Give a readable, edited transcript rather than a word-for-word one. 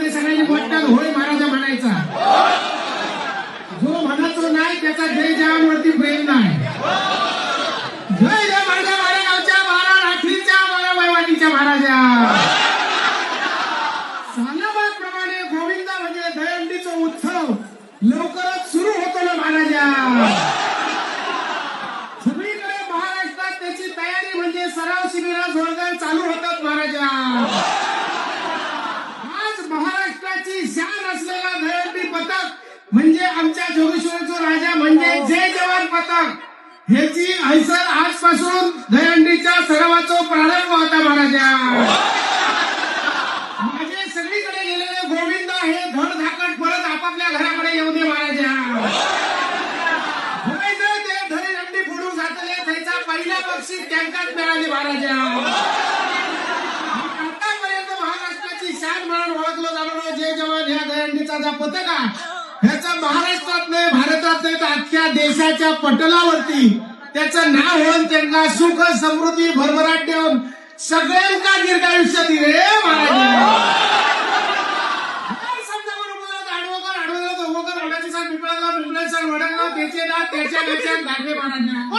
ते सगळ्यांनी मोठ्यात होय महाराजा म्हणायचा. जो म्हणतो नाही त्याचा जय जवानवरती प्रेम नाही. जय जय माझ्या मारेगावच्या बारा राठीच्या बारा वैवाटीच्या महाराजा. सालाबादप्रमाणे गोविंदा म्हणजे दहीहंडीचा उत्सव लवकरच सुरू होतो ना महाराजा. सगळीकडे महाराष्ट्रात त्याची तयारी म्हणजे सराव शिबिर जोरदार चालू होतात महाराजा. आज महाराष्ट्राची शान असलेला दहीहंडी पथक म्हणजे आमच्या जोगेश्वरचा राजा म्हणजे जय जवान पथक ह्याची हैसर आजपासून दहीहंडीच्या सरावाचा प्रारंभ होता महाराजा. माझे सगळीकडे गेलेले गोविंदा हे धडधाकट परत आपापल्या घराकडे येऊ दे महाराजा. ते दहीहंडी फोडून जातले त्याचा पहिला बक्षीस त्यांच्याच मिळाली महाराजा. आतापर्यंत महाराष्ट्राची शान म्हणून ओळखलं जाणारं जय जवान ह्या दहीहंडीचा जो पथक आहे ह्याचा महाराष्ट्रात नाही भारतात नाही तर अख्ख्या देशाच्या पटलावरती त्याचं नाव होऊन त्यांना सुख समृद्धी भरभराट देऊन सगळ्यांना दीर्घायुष्य दिले महाराज. समजा बरोबर आडवकर आडवलं तर ओकर ओढाची सर पिपळाला पिपळा सर वडंगा त्याचे ना त्याच्या महाराज.